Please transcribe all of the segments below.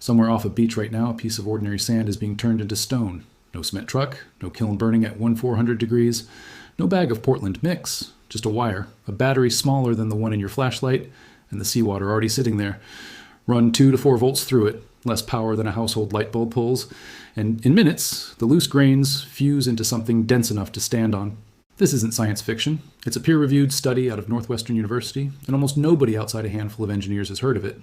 Somewhere off a beach right now, a piece of ordinary sand is being turned into stone. No cement truck, no kiln burning at 1400 degrees, no bag of Portland mix, just a wire, a battery smaller than the one in your flashlight, and the seawater already sitting there. Run 2 to 4 volts through it, less power than a household light bulb pulls, and in minutes, the loose grains fuse into something dense enough to stand on. This isn't science fiction. It's a peer-reviewed study out of Northwestern University, and almost nobody outside a handful of engineers has heard of it.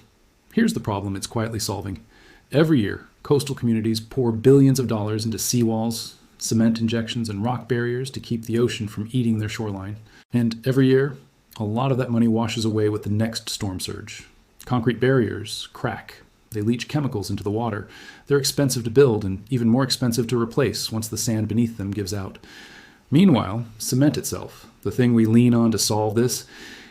Here's the problem it's quietly solving. Every year, coastal communities pour billions of dollars into seawalls, cement injections, and rock barriers to keep the ocean from eating their shoreline. And every year, a lot of that money washes away with the next storm surge. Concrete barriers crack. They leach chemicals into the water. They're expensive to build and even more expensive to replace once the sand beneath them gives out. Meanwhile, cement itself, the thing we lean on to solve this,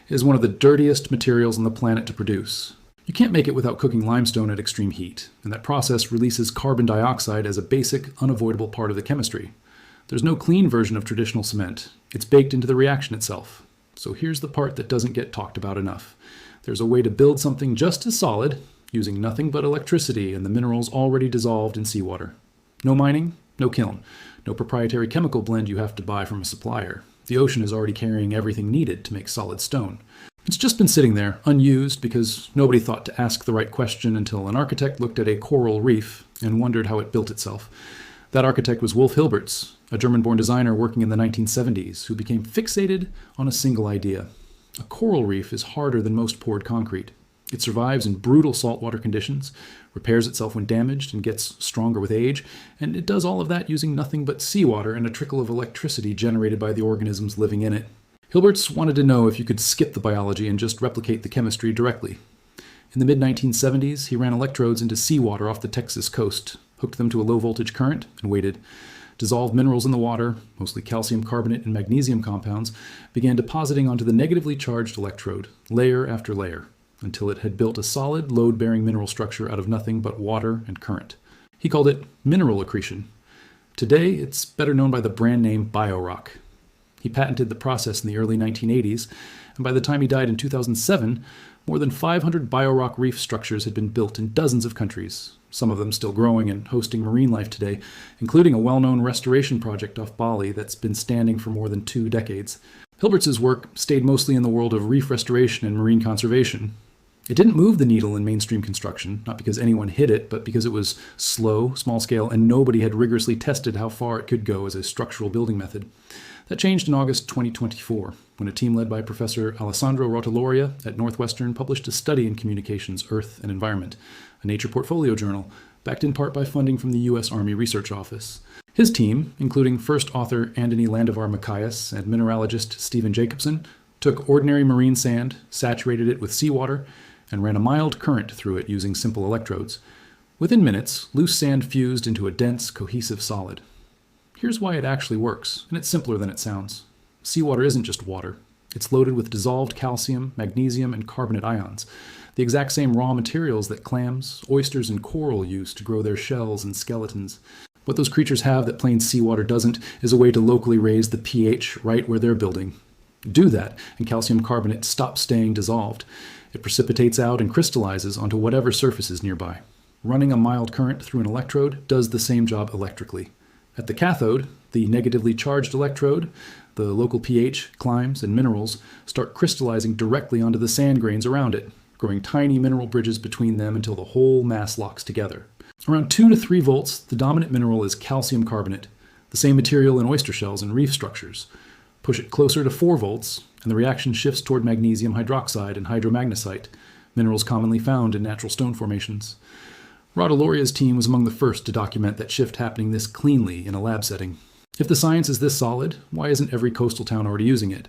is one of the dirtiest materials on the planet to produce. You can't make it without cooking limestone at extreme heat, and that process releases carbon dioxide as a basic, unavoidable part of the chemistry. There's no clean version of traditional cement. It's baked into the reaction itself. So here's the part that doesn't get talked about enough. There's a way to build something just as solid, using nothing but electricity and the minerals already dissolved in seawater. No mining, no kiln, no proprietary chemical blend you have to buy from a supplier. The ocean is already carrying everything needed to make solid stone. It's just been sitting there, unused, because nobody thought to ask the right question until an architect looked at a coral reef and wondered how it built itself. That architect was Wolf Hilberts, a German-born designer working in the 1970s, who became fixated on a single idea. A coral reef is harder than most poured concrete. It survives in brutal saltwater conditions, repairs itself when damaged, and gets stronger with age, and it does all of that using nothing but seawater and a trickle of electricity generated by the organisms living in it. Hilberts wanted to know if you could skip the biology and just replicate the chemistry directly. In the mid-1970s, he ran electrodes into seawater off the Texas coast, hooked them to a low-voltage current, and waited. Dissolved minerals in the water, mostly calcium carbonate and magnesium compounds, began depositing onto the negatively charged electrode, layer after layer, until it had built a solid, load-bearing mineral structure out of nothing but water and current. He called it mineral accretion. Today, it's better known by the brand name BioRock. He patented the process in the early 1980s, and by the time he died in 2007, more than 500 BioRock reef structures had been built in dozens of countries, some of them still growing and hosting marine life today, including a well-known restoration project off Bali that's been standing for more than 2 decades. Hilberts' work stayed mostly in the world of reef restoration and marine conservation. It didn't move the needle in mainstream construction, not because anyone hit it, but because it was slow, small-scale, and nobody had rigorously tested how far it could go as a structural building method. That changed in August 2024, when a team led by Professor Alessandro Rotoloria at Northwestern published a study in Communications, Earth, and Environment, a Nature portfolio journal, backed in part by funding from the U.S. Army Research Office. His team, including first author Andoni Landivar-Macias and mineralogist Stephen Jacobson, took ordinary marine sand, saturated it with seawater, and ran a mild current through it using simple electrodes. Within minutes, loose sand fused into a dense, cohesive solid. Here's why it actually works, and it's simpler than it sounds. Seawater isn't just water. It's loaded with dissolved calcium, magnesium, and carbonate ions, the exact same raw materials that clams, oysters, and coral use to grow their shells and skeletons. What those creatures have that plain seawater doesn't is a way to locally raise the pH right where they're building. Do that, and calcium carbonate stops staying dissolved. It precipitates out and crystallizes onto whatever surface is nearby. Running a mild current through an electrode does the same job electrically. At the cathode, the negatively charged electrode, the local pH, climes, and minerals start crystallizing directly onto the sand grains around it, growing tiny mineral bridges between them until the whole mass locks together. Around 2 to 3 volts, the dominant mineral is calcium carbonate, the same material in oyster shells and reef structures. Push it closer to 4 volts, and the reaction shifts toward magnesium hydroxide and hydromagnesite, minerals commonly found in natural stone formations. Rotoloria's team was among the first to document that shift happening this cleanly in a lab setting. If the science is this solid, why isn't every coastal town already using it?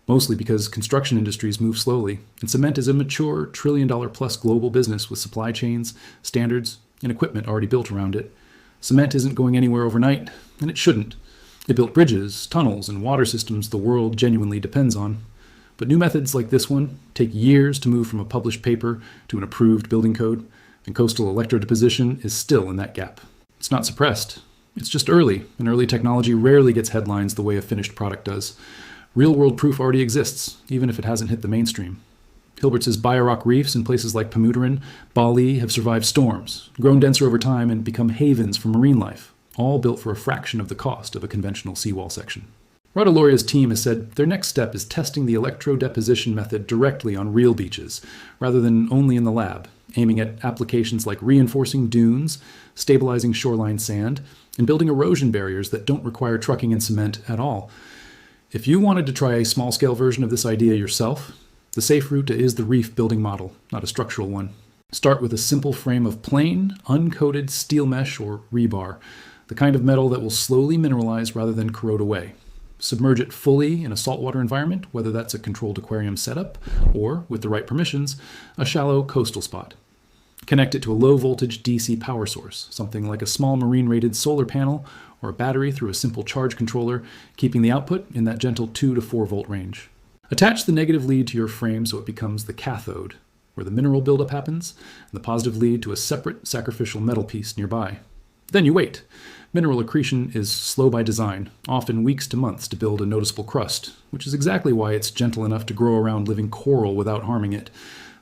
Mostly because construction industries move slowly, and cement is a mature, trillion-dollar-plus global business with supply chains, standards, and equipment already built around it. Cement isn't going anywhere overnight, and it shouldn't. It built bridges, tunnels, and water systems the world genuinely depends on. But new methods like this one take years to move from a published paper to an approved building code, and coastal electrodeposition is still in that gap. It's not suppressed. It's just early, and early technology rarely gets headlines the way a finished product does. Real-world proof already exists, even if it hasn't hit the mainstream. Hilbert's biorock reefs in places like Pemuterin, Bali have survived storms, grown denser over time, and become havens for marine life, all built for a fraction of the cost of a conventional seawall section. Rod Aloria's team has said their next step is testing the electrodeposition method directly on real beaches, rather than only in the lab, aiming at applications like reinforcing dunes, stabilizing shoreline sand, and building erosion barriers that don't require trucking and cement at all. If you wanted to try a small-scale version of this idea yourself, the safe route is the reef building model, not a structural one. Start with a simple frame of plain, uncoated steel mesh or rebar, the kind of metal that will slowly mineralize rather than corrode away. Submerge it fully in a saltwater environment, whether that's a controlled aquarium setup or, with the right permissions, a shallow coastal spot. Connect it to a low-voltage DC power source, something like a small marine-rated solar panel or a battery through a simple charge controller, keeping the output in that gentle 2 to 4 volt range. Attach the negative lead to your frame so it becomes the cathode, where the mineral buildup happens, and the positive lead to a separate sacrificial metal piece nearby. Then you wait. Mineral accretion is slow by design, often weeks to months to build a noticeable crust, which is exactly why it's gentle enough to grow around living coral without harming it.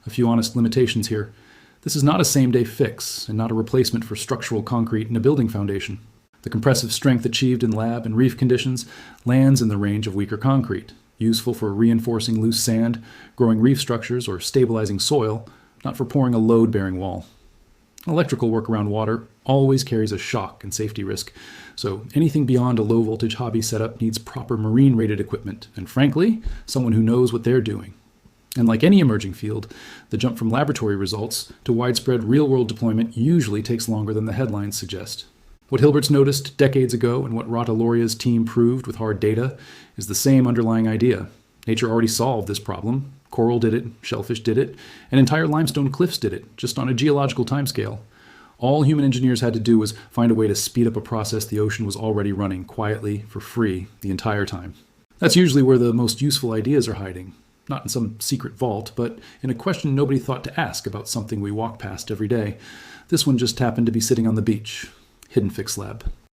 A few honest limitations here. This is not a same-day fix, and not a replacement for structural concrete in a building foundation. The compressive strength achieved in lab and reef conditions lands in the range of weaker concrete, useful for reinforcing loose sand, growing reef structures, or stabilizing soil, not for pouring a load-bearing wall. Electrical work around water always carries a shock and safety risk, so anything beyond a low-voltage hobby setup needs proper marine-rated equipment, and frankly, someone who knows what they're doing. And like any emerging field, the jump from laboratory results to widespread real-world deployment usually takes longer than the headlines suggest. What Hilbert's noticed decades ago and what Rod Aloria's team proved with hard data is the same underlying idea. Nature already solved this problem. Coral did it, shellfish did it, and entire limestone cliffs did it, just on a geological timescale. All human engineers had to do was find a way to speed up a process the ocean was already running quietly, for free, the entire time. That's usually where the most useful ideas are hiding. Not in some secret vault, but in a question nobody thought to ask about something we walk past every day. This one just happened to be sitting on the beach. Hidden Fix Lab.